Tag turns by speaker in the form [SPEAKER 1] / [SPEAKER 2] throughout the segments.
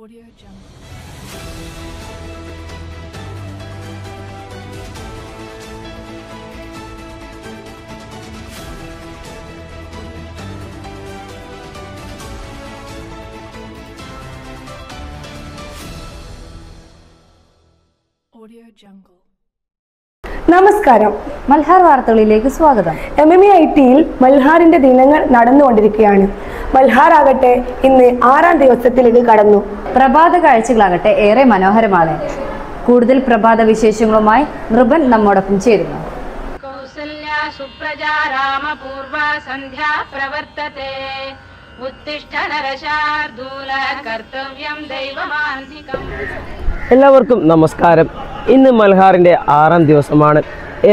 [SPEAKER 1] Audio Jungle. Audio Jungle.
[SPEAKER 2] നമസ്കാരം,
[SPEAKER 3] മൽഹാർ വാർത്തകളിലേക്ക് സ്വാഗതം.
[SPEAKER 2] MMEITയിൽ മൽഹാറിന്റെ ദിനങ്ങൾ നടന്നുകൊണ്ടിരിക്കുകയാണ്. മൽഹാർ ആകട്ടെ ഇന്ന് 6ാം ദിവസത്തിലേക്ക് കടന്നു.
[SPEAKER 3] പ്രഭാത കാഴ്ചകളാകട്ടെ ഏറെ മനോഹരമാണ്. കൂടുതൽ പ്രഭാത വിശേഷങ്ങളുമായി നൃപൻ നമ്മോടൊപ്പം ചേരുന്നു.
[SPEAKER 4] എല്ലാവർക്കും നമസ്കാരം. ഇന്ന് മൽഹാറിന്റെ 6ാം ദിവസമാണ്.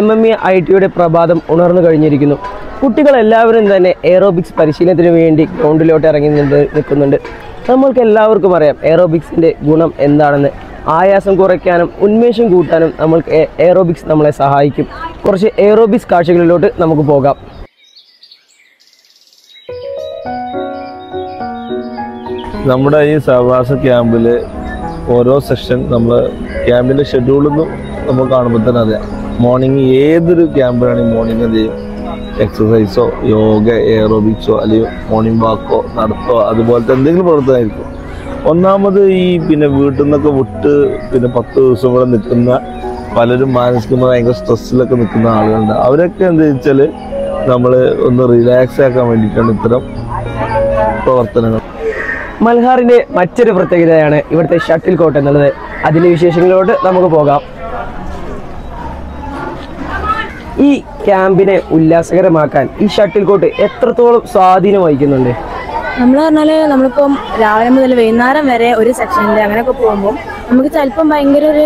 [SPEAKER 4] MMEITയുടെ പ്രഭാതം ഉണർന്നു കഴിഞ്ഞിരിക്കുന്നു. കുട്ടികൾ എല്ലാവരും തന്നെ എയറോബിക്സ് പരിശീലനത്തിന് വേണ്ടി ഗ്രൗണ്ടിലോട്ട് ഇറങ്ങി നിൽക്കുന്നുണ്ട്. നമ്മൾക്ക് എല്ലാവർക്കും അറിയാം എയറോബിക്സിന്റെ ഗുണം എന്താണെന്ന്. ആയാസം കുറയ്ക്കാനും ഉന്മേഷം കൂട്ടാനും നമ്മൾക്ക് എയറോബിക്സ് നമ്മളെ സഹായിക്കും. കുറച്ച് എയറോബിക്സ് കാഴ്ചകളിലോട്ട് നമുക്ക് പോകാം.
[SPEAKER 5] നമ്മുടെ ഈ സഹവാസ ക്യാമ്പിൽ ഓരോ സെഷൻ നമ്മൾ ക്യാമ്പിൻ്റെ ഷെഡ്യൂളൊന്നും നമ്മൾ കാണുമ്പോൾ തന്നെ അറിയാം. മോർണിംഗ് ഏതൊരു ക്യാമ്പിലാണെങ്കിൽ മോർണിംഗ് എന്ത് ചെയ്യും, എക്സസൈസോ യോഗ എയറോബിക്സോ അല്ലെങ്കിൽ മോർണിംഗ് വാക്കോ നടത്തോ അതുപോലത്തെ എന്തെങ്കിലും പ്രവർത്തനമായിരിക്കും. ഒന്നാമത് ഈ വീട്ടിൽ നിന്നൊക്കെ വിട്ട് 10 ദിവസം കൂടെ നിൽക്കുന്ന പലരും മാനസികമായി ഭയങ്കര സ്ട്രെസ്സിലൊക്കെ നിൽക്കുന്ന ആളുകളുണ്ട്. അവരൊക്കെ എന്താ വെച്ചാൽ നമ്മൾ ഒന്ന് റിലാക്സ് ആക്കാൻ വേണ്ടിയിട്ടാണ് ഇത്തരം പ്രവർത്തനങ്ങൾ.
[SPEAKER 4] മൽഹാറിന്റെ മറ്റൊരു പ്രത്യേകതയാണ് ഇവിടുത്തെ ഷട്ടിൽ കോർട്ട് എന്നുള്ളത്. അതിന്റെ വിശേഷങ്ങളിലോട്ട് നമുക്ക് പോകാം. ഈ ക്യാമ്പിനെ ഉല്ലാസകരമാക്കാൻ ഈ ഷട്ടിൽ കോർട്ട് എത്രത്തോളം സ്വാധീനം വഹിക്കുന്നുണ്ട്?
[SPEAKER 2] നമ്മൾ പറഞ്ഞാല് നമ്മളിപ്പം രാവിലെ മുതൽ വൈകുന്നേരം വരെ ഒരു സെക്ഷനിൽ അങ്ങനെയൊക്കെ പോകുമ്പോൾ നമുക്ക് ചിലപ്പം ഭയങ്കര ഒരു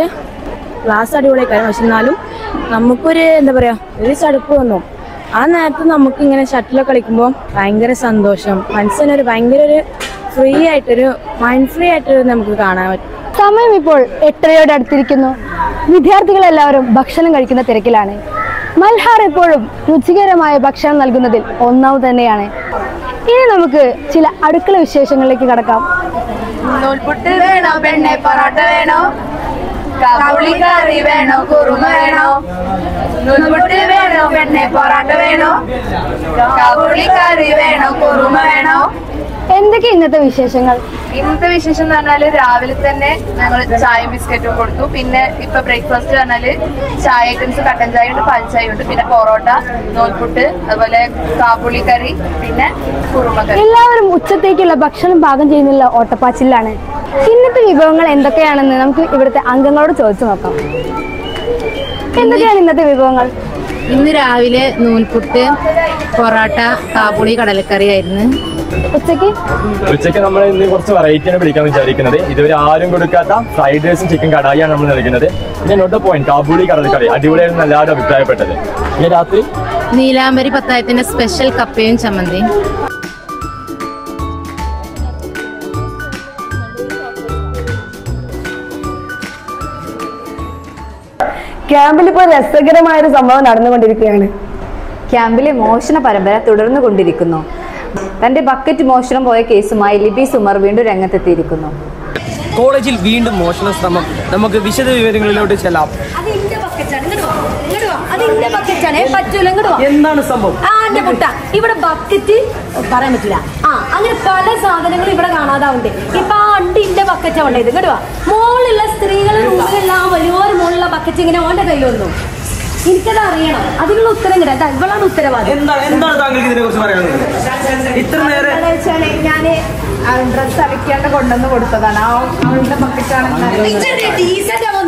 [SPEAKER 2] ക്ലാസ് അടിപൊളിയായി, പക്ഷെ എന്നാലും നമുക്കൊരു എന്താ പറയാ ഒരു ചടുപ്പ് വന്നു. ആ നേരത്ത് നമുക്ക് ഇങ്ങനെ ഷട്ടിലൊക്കെ കളിക്കുമ്പോൾ ഭയങ്കര സന്തോഷം, മനസ്സിനൊരു ഭയങ്കര ഒരു ഫ്രീ ആയിട്ടൊരു മൈൻഡ് ഫ്രീ ആയിട്ടൊരു നമുക്ക് കാണാൻ പറ്റും.
[SPEAKER 6] സമയം ഇപ്പോൾ 8:30 അടുത്തിരിക്കുന്നു. വിദ്യാർത്ഥികളെല്ലാവരും ഭക്ഷണം കഴിക്കുന്ന തിരക്കിലാണ്. മൽഹാർ എപ്പോഴും രുചികരമായ ഭക്ഷണം നൽകുന്നതിൽ ഒന്നാമത് തന്നെയാണ്. ഇനി നമുക്ക് ചില അടുക്കള വിശേഷങ്ങളിലേക്ക് കടക്കാം.
[SPEAKER 7] നൂൽപുട്ട് വേണോ, പെണ്ണെ പൊറോട്ട വേണോ, കാബൂളി കറി വേണോ, കുറുമ വേണോ? നൂൽപുട്ട് വേണോ, പെണ്ണെ പൊറോട്ട വേണോ, കാബൂളി കറി വേണോ, കുറുമ വേണോ?
[SPEAKER 6] എന്തൊക്കെ ഇന്നത്തെ വിശേഷങ്ങൾ?
[SPEAKER 7] ഇന്നത്തെ വിശേഷം എന്ന് പറഞ്ഞാല് രാവിലെ തന്നെ ഞങ്ങൾ ചായയും ബിസ്ക്കറ്റും കൊടുത്തു. പിന്നെ ഇപ്പൊ ബ്രേക്ക്ഫാസ്റ്റ് പറഞ്ഞാല് ചായ ഐറ്റംസ്, കട്ടൻ ചായ ഉണ്ട്, പാൽച്ചായ ഉണ്ട്, പിന്നെ പൊറോട്ട, നൂൽപുട്ട്, അതുപോലെ കാബൂളി കറി, പിന്നെ കുറുമക്കറി.
[SPEAKER 6] എല്ലാവരും ഉച്ചത്തേക്കുള്ള ഭക്ഷണം പാകം ചെയ്യുന്നുള്ള ഓട്ടപ്പാച്ചിലാണ്. ഇന്നത്തെ വിഭവങ്ങൾ എന്തൊക്കെയാണെന്ന് നമുക്ക് ഇവിടുത്തെ അംഗങ്ങളോട് ചോദിച്ചു നോക്കാം. എന്തൊക്കെയാണ് ഇന്നത്തെ വിഭവങ്ങൾ?
[SPEAKER 8] ഇന്ന് രാവിലെ നൂൽപുട്ട്, പൊറോട്ട, കാബൂളി കടലക്കറി ആയിരുന്നു.
[SPEAKER 9] ഉച്ചയ്ക്ക് നമ്മൾ ഇന്ന് കുറച്ച് വെറൈറ്റിയാണ് പിടിക്കാൻ വിചാരിക്കുന്നത്. ഇതുവരെ ആരും കൊടുക്കാത്ത ഫ്രൈഡ് റൈസും ചിക്കൻ കടായിയാണ് നമ്മൾ നൽകുന്നത്. പിന്നെ നോട്ട് പോയിന്റ് കാബൂളി കടലക്കറി അടിപൊളിയായിരുന്നു, എല്ലാവരും അഭിപ്രായപ്പെട്ടത്. പിന്നെ രാത്രി
[SPEAKER 8] നീലാംബരി പത്തായത്തിന്റെ സ്പെഷ്യൽ കപ്പയും ചമ്മന്തിയും.
[SPEAKER 2] ക്യാമ്പിൽ ഇപ്പോൾ രസകരമായൊരു സംഭവം നടന്നുകൊണ്ടിരിക്കുകയാണ്.
[SPEAKER 3] ക്യാമ്പിലെ മോഷണ പരമ്പര തുടർന്നു കൊണ്ടിരിക്കുന്നു. തന്റെ ബക്കറ്റ് മോഷണം പോയ കേസുമായി ലിബി സുമർ വീണ്ടും രംഗത്തെത്തിയിരിക്കുന്നു.
[SPEAKER 4] കോളേജിൽ വീണ്ടും മോഷണ ശ്രമം. നമുക്ക് വിശദ വിവരങ്ങളിലോട്ട് ചെല്ലാം. എന്താണ് സംഭവം?
[SPEAKER 6] ഇവിടെ ബക്കറ്റ് പറയാൻ പറ്റില്ല. അങ്ങനെ പല സാധനങ്ങളും ഇവിടെ കാണാതാവുണ്ട്. ഇപ്പൊ ആ അണ്ടിന്റെ ബക്കറ്റ് ഉണ്ടായത് കേട്ടോ. മോളിലുള്ള സ്ത്രീകളുടെ റൂമിലെല്ലാം വലിയൊരു മോളിലുള്ള ബക്കറ്റ് ഇങ്ങനെ ഓന്റെ കയ്യിൽ വന്നു. എനിക്കത് അറിയണം, അതിനുള്ള ഉത്തരം കിട്ടാ. ഇവളാണ് ഉത്തരവാദി.
[SPEAKER 4] എന്താണ് താങ്കൾക്ക് ഇതിനെ കുറിച്ച് പറയാനുള്ളത്? ഇത്ര നേരം
[SPEAKER 7] ഞാന് ഡ്രസ് അലക്കാണ്ട് കൊണ്ടുവന്ന് കൊടുത്തതാണ്. അവളുടെ ബക്കറ്റാണ്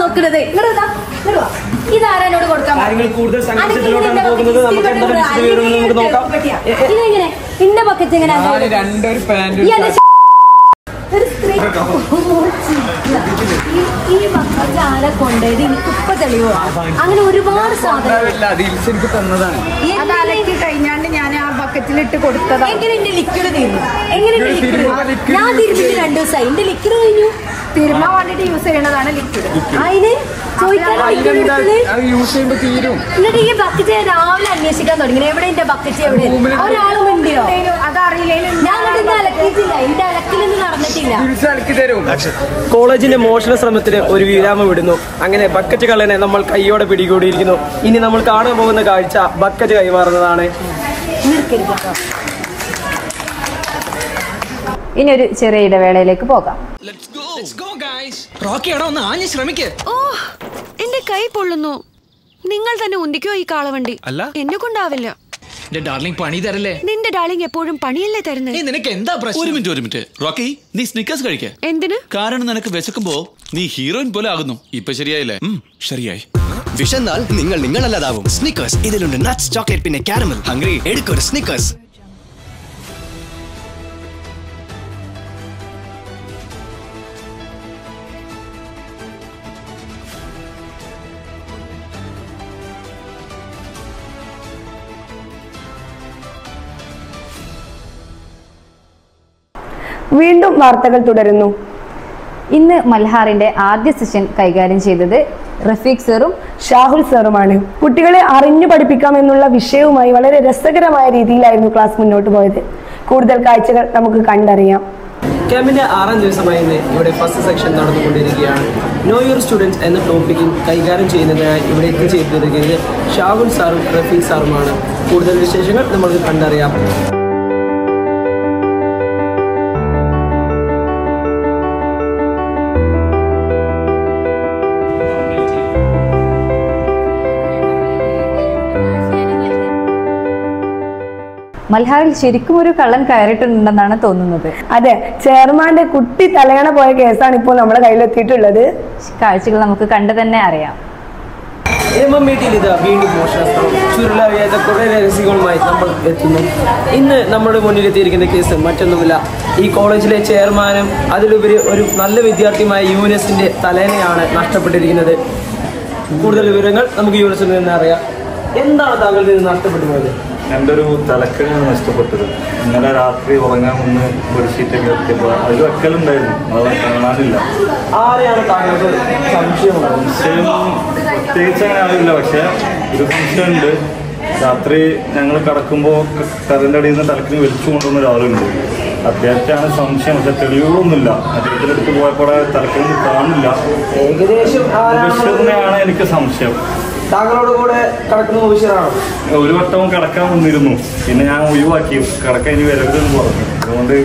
[SPEAKER 6] നോക്കുന്നത്. ഇതാരോട് കൊടുക്കാം? ഇതെങ്ങനെ ഇന്റെ ബക്കറ്റ് എങ്ങനെ ഈ ബക്കറ്റ് ആരെ കൊണ്ടത് എനിക്കിപ്പൊ തെളിവാണ്. അങ്ങനെ ഒരുപാട് സാധനങ്ങൾ
[SPEAKER 7] അത് അലക്കി കഴിഞ്ഞാണ്ട് ഞാൻ ആ ബക്കറ്റിലിട്ട് കൊടുത്തതാ.
[SPEAKER 6] എങ്ങനെ എന്റെ ലിക്വിഡ് തീർന്നു? എങ്ങനെ ഞാൻ തിരുമ്പിട്ട് 2 ദിവസമായി എന്റെ ലിക്വിഡ് കഴിഞ്ഞു.
[SPEAKER 7] തിരുമാൻ വേണ്ടിട്ട് യൂസ് ചെയ്യണതാണ് ലിക്വിഡ്.
[SPEAKER 6] അതിന്
[SPEAKER 10] യൂസ് ചെയ്യുമ്പോ തീരും.
[SPEAKER 6] എന്നിട്ട് ഈ ബക്കറ്റ് രാവിലെ അന്വേഷിക്കാൻ തുടങ്ങി. എവിടെ എന്റെ ബക്കറ്റ്? എവിടെ? ഒരാളും ഉണ്ടോ?
[SPEAKER 7] അതറിയില്ല.
[SPEAKER 6] ഞാൻ അലക്കിയിട്ടില്ല. എന്റെ അലക്കിലൊന്നും നടന്നിട്ടില്ല.
[SPEAKER 4] കോളേജിന്റെ മോഷണ ശ്രമത്തിന് ഒരു വിരാമം വിടുന്നു. അങ്ങനെ ബക്കറ്റ് കള്ളനെ നമ്മൾ കൈയോടെ പിടികൂടിയിരിക്കുന്നു. ഇനി നമ്മൾ കാണാൻ പോകുന്ന കാഴ്ച ബക്കറ്റ് കൈമാറുന്നതാണ്.
[SPEAKER 3] ഇനി ഒരു ചെറിയ ഇടവേളയിലേക്ക് പോകാം.
[SPEAKER 11] ഓ, എന്റെ കൈ പൊള്ളുന്നു. നിങ്ങൾ തന്നെ ഉന്തിക്കോ ഈ കാളവണ്ടി. അല്ല, എന്നെ കൊണ്ടാവില്ല.
[SPEAKER 12] പണി തരല്ലേ?
[SPEAKER 11] നിന്റെ ഡാർലിംഗ് എപ്പോഴും പണിയല്ലേ തരുന്നത്?
[SPEAKER 12] നിനക്ക് എന്താ പ്രശ്നം? ഒരു മിനിറ്റ് റോക്കി, നീ സ്നിക്കേഴ്സ് കഴിക്ക.
[SPEAKER 11] എന്തിന്?
[SPEAKER 12] കാരണം നിനക്ക് വിശക്കുമ്പോ നീ ഹീറോയിൻ പോലെ ആകുന്നു. ഇപ്പൊ ശരിയായില്ലേ? ശരിയായി.
[SPEAKER 13] വിശന്നാൽ നിങ്ങൾ നിങ്ങളല്ലാതാവും. സ്നിക്കേഴ്സ്, ഇതിലുണ്ട് നട്ട്സ്, ചോക്ലേറ്റ്, പിന്നെ കാരമൽ. ഹംഗ്രി, എടുക്കൊരു സ്നിക്കേഴ്സ്.
[SPEAKER 14] വീണ്ടും വാർത്തകൾ തുടരുന്നു.
[SPEAKER 3] ഇന്ന് മൽഹാറിന്റെ ആദ്യ സെഷൻ കൈകാര്യം ചെയ്തത് റഫീഖ് സാറും
[SPEAKER 14] ഷാഹുൽ സാറുമാണ്. കുട്ടികളെ അറിഞ്ഞു പഠിപ്പിക്കാമെന്നുള്ള വിഷയവുമായി വളരെ രസകരമായ രീതിയിലായിരുന്നു ക്ലാസ് മുന്നോട്ട് പോയത്. കൂടുതൽ കാഴ്ചകൾ നമുക്ക് കണ്ടറിയാം.
[SPEAKER 4] ക്യാമ്പിന്റെ 6ാം ദിവസമായി ഇവിടെ ഫസ്റ്റ് സെക്ഷൻ നടന്നുകൊണ്ടിരിക്കുകയാണ്. നോ യുവർ സ്റ്റുഡൻസ് എന്ന ടോപ്പിക്കിൽ കൈകാര്യം ചെയ്യുന്നതിനായി ഇവിടെ എത്തിച്ചേർന്നിരിക്കുന്നത് ഷാഹുൽ സാറും റഫീഖ് സാറുമാണ്. കൂടുതൽ വിശേഷങ്ങൾ നമുക്ക് കണ്ടറിയാം.
[SPEAKER 3] മൽഹാറിൽ ശരിക്കും ഒരു കള്ളൻ കയറിയിട്ടുണ്ടെന്നാണ് തോന്നുന്നത്.
[SPEAKER 14] അതെ, ചെയർമാന്റെ കുട്ടി തലയണ പോയ കേസാണ് ഇപ്പോൾ നമ്മുടെ കയ്യിലെത്തിയിട്ടുള്ളത്.
[SPEAKER 3] കാഴ്ചകൾ നമുക്ക് കണ്ടു തന്നെ അറിയാം.
[SPEAKER 4] വീണ്ടും മോഷണശ്രമം ചുരുളറിയാത്ത കുറെ രഹസ്യങ്ങളുമായി നമ്മൾ എത്തുന്നു. ഇന്ന് നമ്മുടെ മുന്നിലെത്തിയിരിക്കുന്ന കേസ് മറ്റൊന്നുമില്ല, ഈ കോളേജിലെ ചെയർമാനും അതിലുപരി ഒരു നല്ല വിദ്യാർത്ഥിയുമായ യൂനസിന്റെ തലയണയാണ് നഷ്ടപ്പെട്ടിരിക്കുന്നത്. കൂടുതൽ വിവരങ്ങൾ നമുക്ക് യൂനസിൽ നിന്ന് അറിയാം. എന്താണ് താങ്കളിൽ നിന്ന് നഷ്ടപ്പെട്ടു പോയത്?
[SPEAKER 15] എൻ്റെ ഒരു തലക്കനാണ് നഷ്ടപ്പെട്ടത്. ഇന്നലെ രാത്രി ഉറങ്ങാൻ മുന്ന് ബെഡ്ഷീറ്റൊക്കെ എത്തിയപ്പോൾ അതിൽ വെക്കലുണ്ടായിരുന്നു, അത് കാണാനില്ല.
[SPEAKER 4] ആരെയാണ് താങ്കൾക്ക് സംശയം?
[SPEAKER 15] പ്രത്യേകിച്ച് അങ്ങനെ ആവില്ല, പക്ഷെ ഒരു സംശയമുണ്ട്. രാത്രി ഞങ്ങൾ കിടക്കുമ്പോൾ കറിൻ്റെ അടിയിൽ നിന്ന് തലക്കിന് വലിച്ചു കൊണ്ടുവന്ന ഒരാളുണ്ട്. അദ്ദേഹത്തെയാണ് സംശയം, പക്ഷെ തെളിവുകളൊന്നുമില്ല. അദ്ദേഹത്തിൻ്റെ അടുത്ത് പോയപ്പോൾ തലക്കിന് കാണില്ല. ബഷീറിനെയാണ് എനിക്ക് സംശയം.
[SPEAKER 4] താങ്കളോട് കൂടെ കിടക്കുന്ന ബഷീറാണോ?
[SPEAKER 15] ഒരു വട്ടവും കിടക്കാൻ വന്നിരുന്നു, പിന്നെ ഞാൻ ഒഴിവാക്കി. കിടക്കാൻ ഇനി വരരുതെന്ന് പറഞ്ഞു. അതുകൊണ്ട്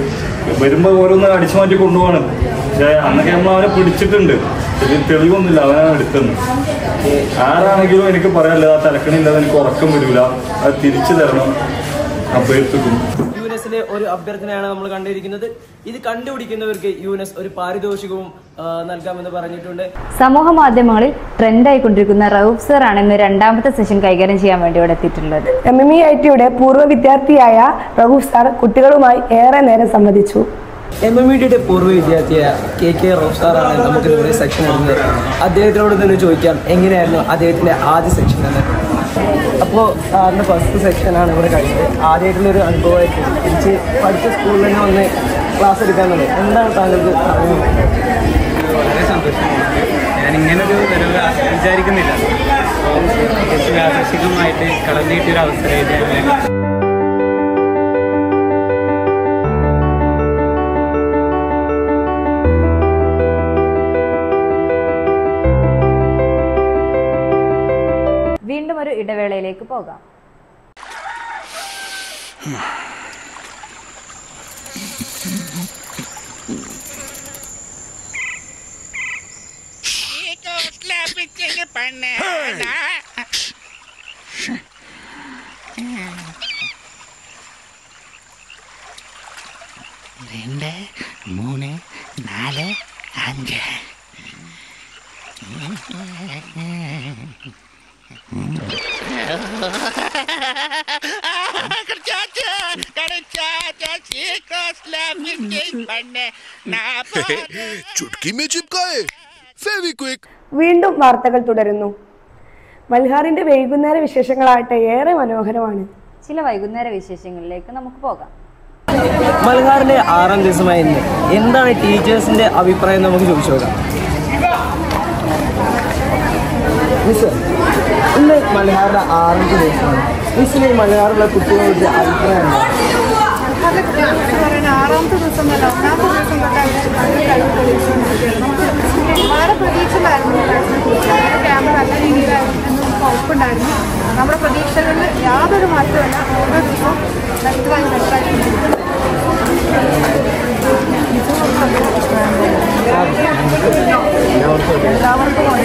[SPEAKER 15] വരുമ്പോൾ ഓരോന്ന് അടിച്ചു മാറ്റി കൊണ്ടുപോവാണ്. പക്ഷെ അന്നൊക്കെ നമ്മൾ അവനെ പിടിച്ചിട്ടുണ്ട്, തെളിവൊന്നുമില്ല അവനാണ് എടുക്കുന്നത്. ആരാണെങ്കിലും എനിക്ക് പറയാനില്ല, ആ തലക്കണില്ലാതെ എനിക്ക് ഉറക്കം വരില്ല, അത് തിരിച്ചു തരണം. അപ്പോൾ എത്തിക്കും.
[SPEAKER 4] യൂനസിന്റെ ഒരു അഭ്യർത്ഥനയാണ് നമ്മൾ കണ്ടിരിക്കുന്നത്. ഇത് കണ്ടുപിടിക്കുന്നവർക്ക് യൂനസ് ഒരു പാരിതോഷികവും നൽകാമെന്ന് പറഞ്ഞിട്ടുണ്ട്.
[SPEAKER 3] സമൂഹ മാധ്യമങ്ങളിൽ ട്രെൻഡായിക്കൊണ്ടിരിക്കുന്ന റൌഫ് സർ ആണ് ഇന്ന് 2ാമത്തെ സെഷൻ കൈകാര്യം ചെയ്യാൻ വേണ്ടി ഇവിടെ എത്തിയിട്ടുള്ളത്.
[SPEAKER 14] MMEITയുടെ പൂർവ്വ വിദ്യാർത്ഥിയായ റൌഫ് സാർ കുട്ടികളുമായി ഏറെ നേരം സംവദിച്ചു.
[SPEAKER 4] MMEITയുടെ പൂർവ്വ വിദ്യാർത്ഥിയായ KK റൌഫ് സാറാണ് നമുക്ക് ഇവിടെ സെക്ഷൻ എടുക്കുന്നത്. അദ്ദേഹത്തിനോട് തന്നെ ചോദിക്കാം എങ്ങനെയായിരുന്നു അദ്ദേഹത്തിന്റെ ആദ്യ സെക്ഷൻ എന്ന്. അപ്പോൾ സാറിൻ്റെ ഫസ്റ്റ് സെക്ഷനാണ് ഇവിടെ കഴിഞ്ഞത്. ആദ്യമായിട്ടുള്ളൊരു അനുഭവമായിട്ട് തിരിച്ച് പഠിച്ച സ്കൂളിൽ തന്നെ വന്ന് ക്ലാസ് എടുക്കാനുള്ളത്. എന്താണ് താങ്കൾക്ക് അറിയുന്നത്?
[SPEAKER 16] വളരെ സന്തോഷം. ഞാനിങ്ങനൊരു വരവ് വിചാരിക്കുന്നില്ല. ആകർഷികമായിട്ട് കടന്നു കിട്ടിയൊരു അവസരമായിട്ട്
[SPEAKER 3] വീണ്ടും ഒരു ഇടവേളയിലേക്ക് പോകാം.
[SPEAKER 17] രണ്ട് മൂന്ന് നാല് അഞ്ച്
[SPEAKER 14] വീണ്ടും വാർത്തകൾ തുടരുന്നു. മൽഹാറിന്റെ വൈകുന്നേര വിശേഷങ്ങളാകട്ടെ ഏറെ മനോഹരമാണ്.
[SPEAKER 3] ചില വൈകുന്നേര വിശേഷങ്ങളിലേക്ക് നമുക്ക് പോകാം.
[SPEAKER 4] മൽഹാറിന്റെ 6ാം ദിവസമായ ഇന്ന് എന്താണ് ടീച്ചേഴ്സിന്റെ അഭിപ്രായം നമുക്ക് ചോദിച്ചു നോക്കാം. മിസ്, ഇന്ന് മൽഹാറിന്റെ 6ാമത്തെ ദിവസമാണ്. മിസ്സിന് മൽഹാറിലുള്ള കുട്ടികളുടെ അഭിപ്രായം എന്താണ്?
[SPEAKER 10] 6ാമത്തെ ദിവസം അല്ല 1ാമത്തെ ദിവസം വളരെ പ്രതീക്ഷയിലായിരുന്നു. ക്യാമ്പ് നല്ല രീതിയിലായിരുന്നു, ഉറപ്പുണ്ടായിരുന്നു. നമ്മുടെ പ്രതീക്ഷകളിൽ യാതൊരു മാറ്റമല്ല. ഓരോ ദിവസവും ബെറ്ററായി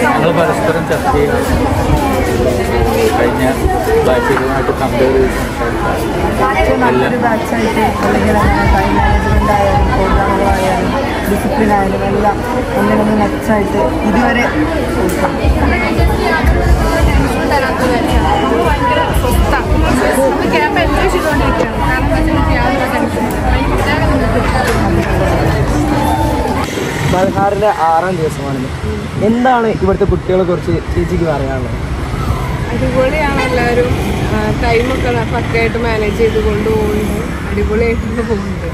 [SPEAKER 16] ഞങ്ങൾ പരസ്പരം ചർച്ച ചെയ്യണം. കഴിഞ്ഞ ബാച്ചുകളുമായിട്ട് കമ്പയർ ചെയ്ത്
[SPEAKER 10] നല്ലൊരു ബാച്ചായിട്ട് അല്ലെങ്കിൽ ടൈം മാനേജ്മെന്റ് ആയാലും പ്രോഗ്രാമുകളായാലും ഡിസിപ്ലിൻ ആയാലും എല്ലാം ഒന്നിനൊന്ന് മെച്ചായിട്ട് ഇതുവരെ ക്യാമ്പ് എൻജോയ് ചെയ്തുകൊണ്ടിരിക്കുകയാണ്.
[SPEAKER 4] മൽഹാറിന്റെ 6ാം ദിവസമാണിത്. എന്താണ് ഇവിടുത്തെ കുട്ടികളെ കുറിച്ച് ചേച്ചിക്ക് പറയാനുള്ളത്?
[SPEAKER 10] അടിപൊളിയാണ്. എല്ലാവരും ടൈമൊക്കെ പക്കയായിട്ട് മാനേജ് ചെയ്ത് കൊണ്ടുപോകുന്നുണ്ട്. അടിപൊളിയായിട്ട് പോകുന്നുണ്ട്.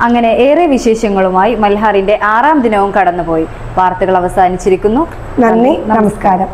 [SPEAKER 3] അങ്ങനെ ഏറെ വിശേഷങ്ങളുമായി മൽഹാറിന്റെ 6ാം ദിനവും കടന്നുപോയി. വാർത്തകൾ അവസാനിച്ചിരിക്കുന്നു.
[SPEAKER 14] നന്ദി, നമസ്കാരം.